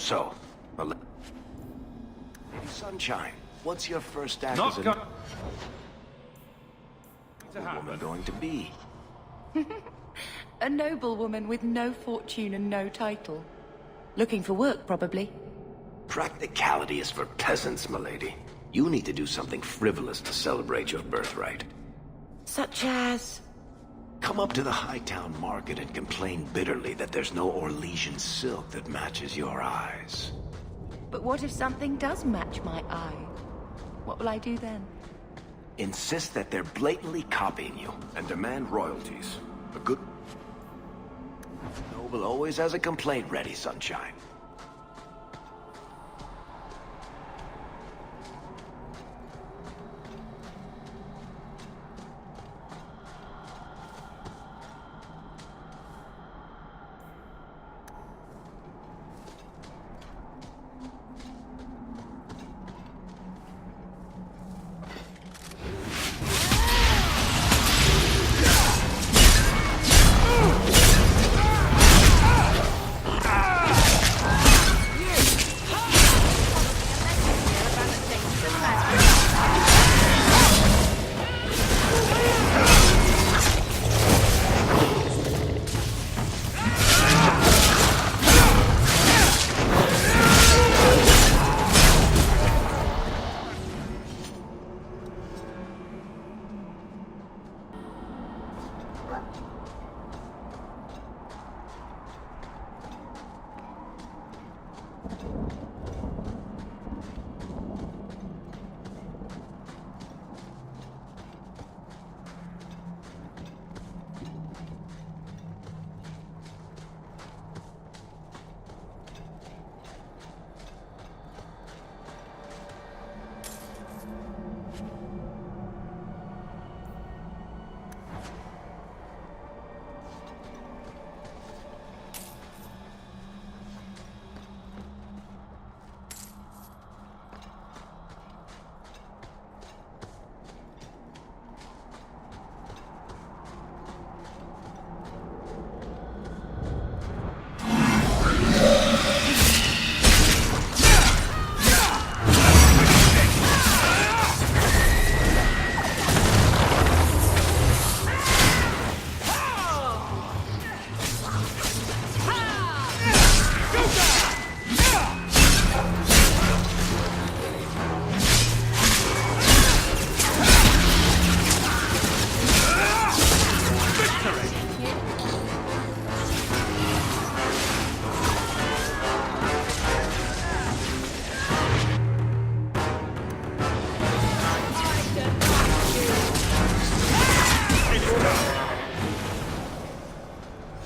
So, Lady Sunshine, what's your first act Not as go- a woman going to be? A noblewoman with no fortune and no title. Looking for work, probably. Practicality is for peasants, milady. You need to do something frivolous to celebrate your birthright. Such as... Come up to the Hightown Market and complain bitterly that there's no Orlesian silk that matches your eyes. But what if something does match my eye? What will I do then? Insist that they're blatantly copying you and demand royalties. A good noble always has a complaint ready, Sunshine.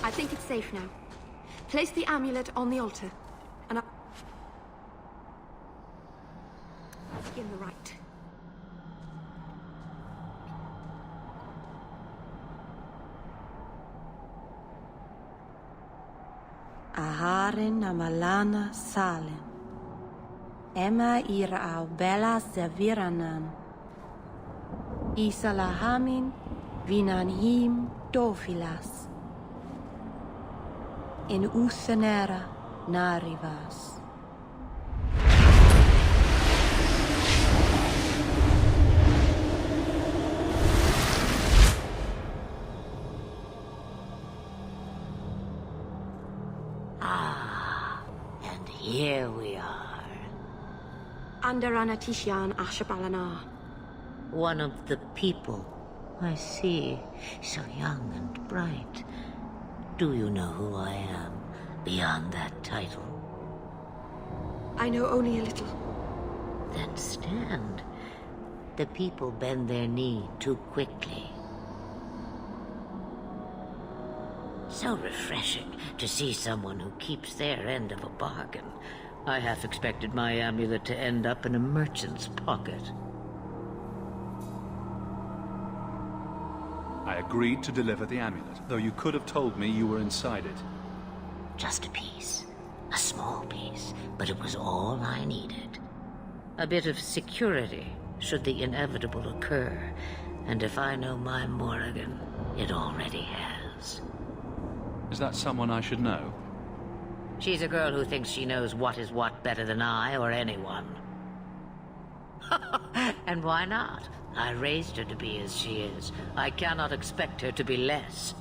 I think it's safe now. Place the amulet on the altar, and in the right. Aharin amalana salen. Emma ira au bella zaviranan. Isalahamin vinanhim dofilas. In Uthenera narivas. And here we are. Under Anatishan Ashabalana. One of the people. I see. So young and bright. Do you know who I am, beyond that title? I know only a little. Then stand. The people bend their knee too quickly. So refreshing to see someone who keeps their end of a bargain. I half expected my amulet to end up in a merchant's pocket. I agreed to deliver the amulet, though you could have told me you were inside it. Just a piece. A small piece, but it was all I needed. A bit of security, should the inevitable occur. And if I know my Morrigan, it already has. Is that someone I should know? She's a girl who thinks she knows what is what better than I or anyone. And why not? I raised her to be as she is. I cannot expect her to be less.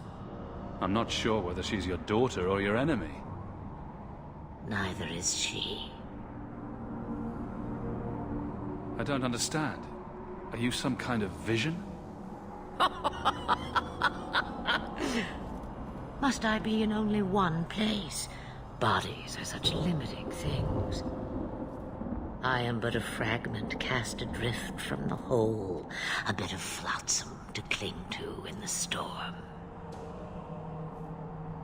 I'm not sure whether she's your daughter or your enemy. Neither is she. I don't understand. Are you some kind of vision? Must I be in only one place? Bodies are such limiting things. I am but a fragment cast adrift from the whole, a bit of flotsam to cling to in the storm.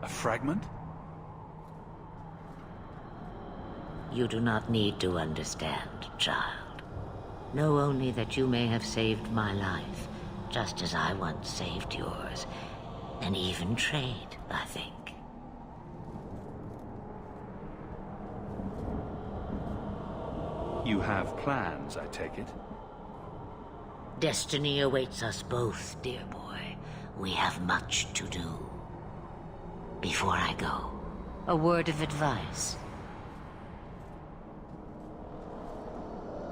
A fragment? You do not need to understand, child. Know only that you may have saved my life, just as I once saved yours. An even trade, I think. You have plans, I take it? Destiny awaits us both, dear boy. We have much to do. Before I go, a word of advice.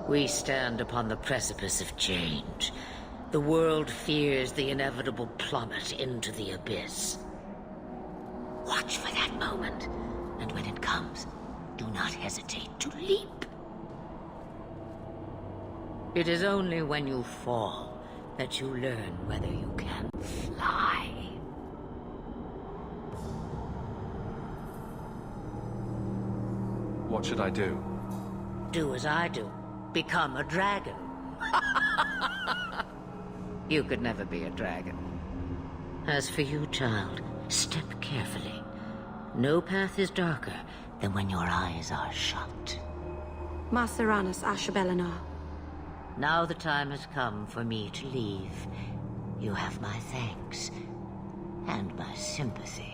We stand upon the precipice of change. The world fears the inevitable plummet into the abyss. Watch for that moment, and when it comes, do not hesitate to leap. It is only when you fall that you learn whether you can fly. What should I do? Do as I do. Become a dragon. You could never be a dragon. As for you, child, step carefully. No path is darker than when your eyes are shut. Maceranus Ashbelinar. Now the time has come for me to leave. You have my thanks and my sympathy.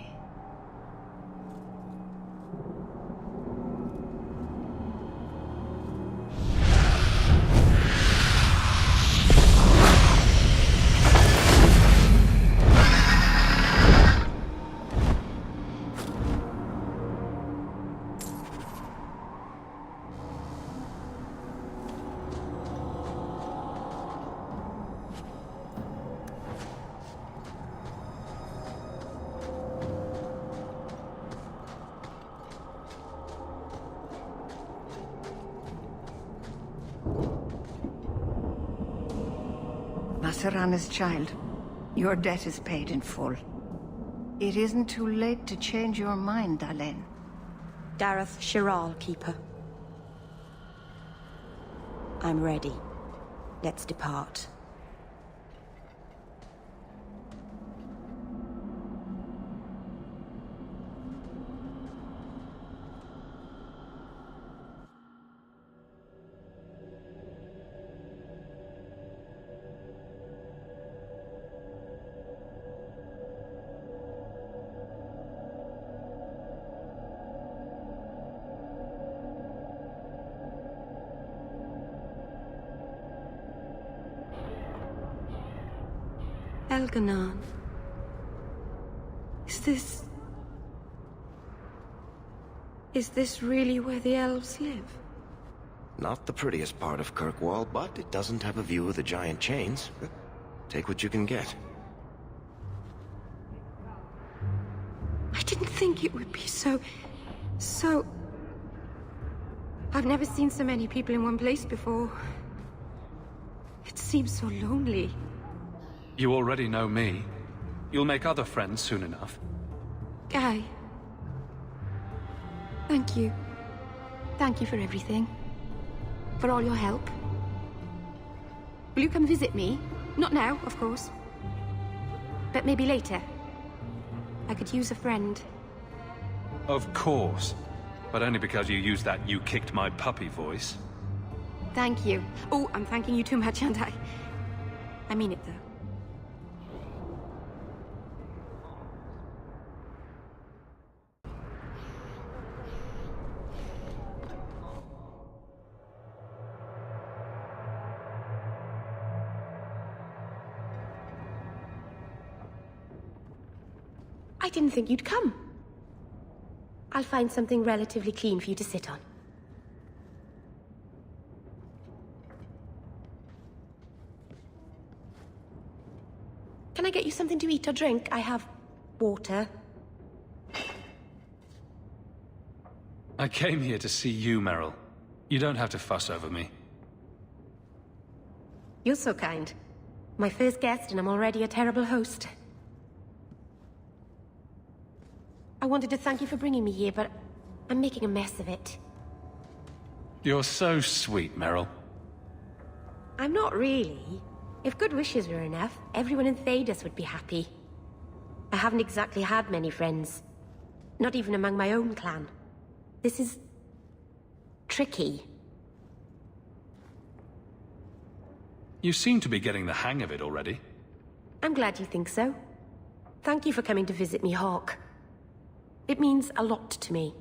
Maceranus, child, your debt is paid in full. It isn't too late to change your mind, Dalen. Dareth Shiral, Keeper. I'm ready. Let's depart. Elganon. Is this really where the elves live? Not the prettiest part of Kirkwall, but it doesn't have a view of the giant chains. Take what you can get. I didn't think it would be so... I've never seen so many people in one place before. It seems so lonely. You already know me. You'll make other friends soon enough. Guy. Thank you. Thank you for everything. For all your help. Will you come visit me? Not now, of course. But maybe later. I could use a friend. Of course. But only because you used that "you kicked my puppy" voice. Thank you. Oh, I'm thanking you too much, aren't I? I mean it, though. I didn't think you'd come. I'll find something relatively clean for you to sit on. Can I get you something to eat or drink? I have water. I came here to see you, Meryl. You don't have to fuss over me. You're so kind. My first guest, and I'm already a terrible host. I wanted to thank you for bringing me here, but I'm making a mess of it. You're so sweet, Meryl. I'm not really. If good wishes were enough, everyone in Thedas would be happy. I haven't exactly had many friends. Not even among my own clan. This is... tricky. You seem to be getting the hang of it already. I'm glad you think so. Thank you for coming to visit me, Hawke. It means a lot to me.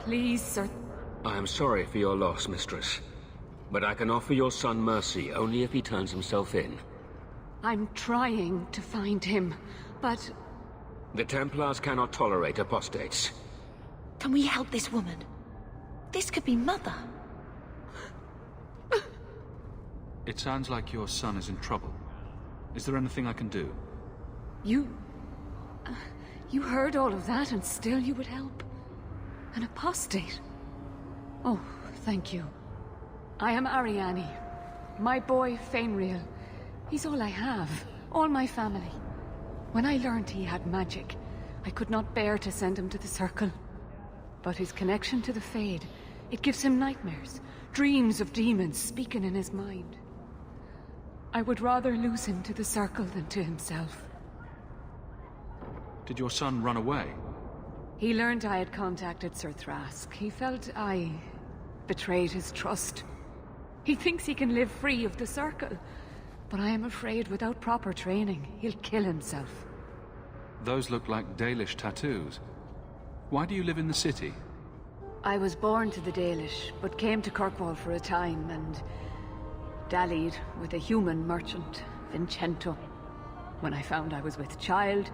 Please, sir. I am sorry for your loss, mistress. But I can offer your son mercy only if he turns himself in. I'm trying to find him, but... The Templars cannot tolerate apostates. Can we help this woman? This could be Mother. It sounds like your son is in trouble. Is there anything I can do? You heard all of that and still you would help? An apostate? Oh, thank you. I am Ariane. My boy, Fainriel. He's all I have. All my family. When I learned he had magic, I could not bear to send him to the Circle. But his connection to the Fade, it gives him nightmares. Dreams of demons speaking in his mind. I would rather lose him to the Circle than to himself. Did your son run away? He learned I had contacted Sir Thrask. He felt I betrayed his trust. He thinks he can live free of the Circle, but I am afraid without proper training, he'll kill himself. Those look like Dalish tattoos. Why do you live in the city? I was born to the Dalish, but came to Kirkwall for a time and dallied with a human merchant, Vincento. When I found I was with child,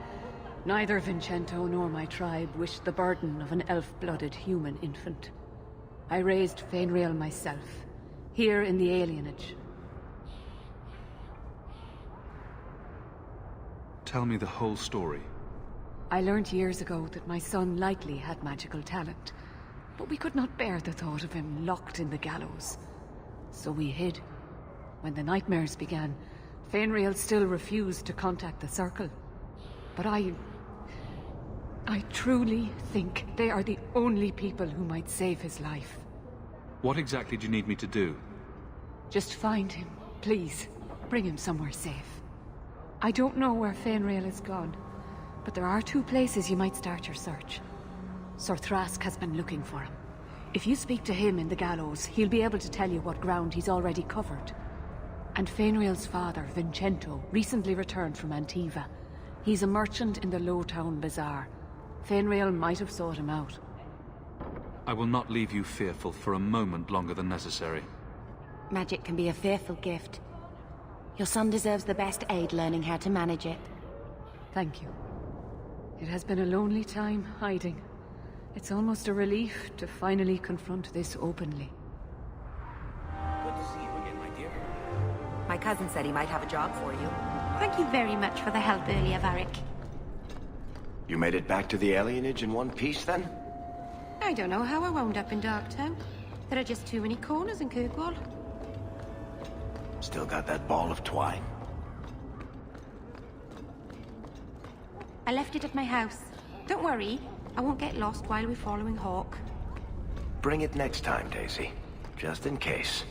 neither Vincento nor my tribe wished the burden of an elf-blooded human infant. I raised Fainriel myself, here in the alienage. Tell me the whole story. I learned years ago that my son likely had magical talent, but we could not bear the thought of him locked in the gallows. So we hid. When the nightmares began, Fainriel still refused to contact the Circle. But I truly think they are the only people who might save his life. What exactly do you need me to do? Just find him, please. Bring him somewhere safe. I don't know where Fainriel has gone, but there are 2 places you might start your search. Sir Thrask has been looking for him. If you speak to him in the gallows, he'll be able to tell you what ground he's already covered. And Fainriel's father, Vincento, recently returned from Antiva. He's a merchant in the Lowtown Bazaar. Fainriel might have sought him out. I will not leave you fearful for a moment longer than necessary. Magic can be a fearful gift. Your son deserves the best aid learning how to manage it. Thank you. It has been a lonely time hiding. It's almost a relief to finally confront this openly. Good to see you again, my dear. My cousin said he might have a job for you. Thank you very much for the help earlier, Varric. You made it back to the alienage in one piece, then? I don't know how I wound up in Darktown. There are just too many corners in Kirkwall. Still got that ball of twine. I left it at my house. Don't worry, I won't get lost while we're following Hawke. Bring it next time, Daisy. just in case.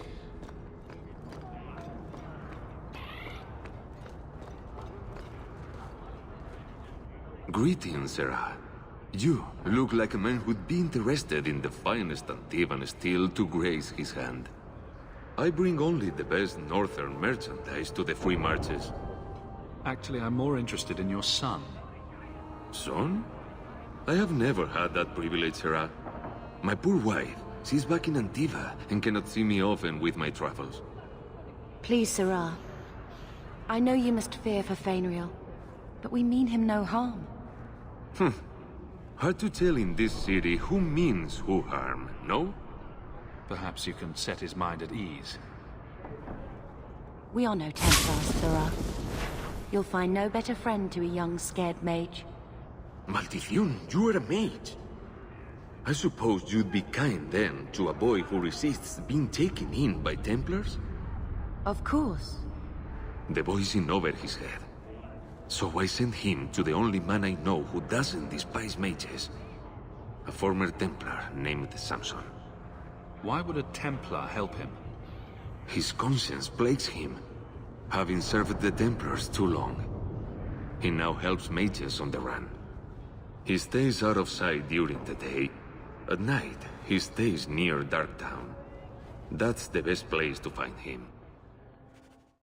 Greetings, Sarah. You look like a man who'd be interested in the finest Antivan steel to grace his hand. I bring only the best northern merchandise to the free marches. Actually, I'm more interested in your son. Son? I have never had that privilege, Sarah. My poor wife, she's back in Antiva and cannot see me often with my travels. Please, Sarah. I know you must fear for Fainriel, but we mean him no harm. Hard to tell in this city who means who harm, no? Perhaps you can set his mind at ease. We are no Templars, Sarah. You'll find no better friend to a young, scared mage. Maldición, you are a mage. I suppose you'd be kind then to a boy who resists being taken in by Templars? Of course. The boy's in over his head. So I sent him to the only man I know who doesn't despise mages. A former Templar named Samson. Why would a Templar help him? His conscience plagues him, having served the Templars too long. He now helps mages on the run. He stays out of sight during the day. At night, he stays near Darktown. That's the best place to find him.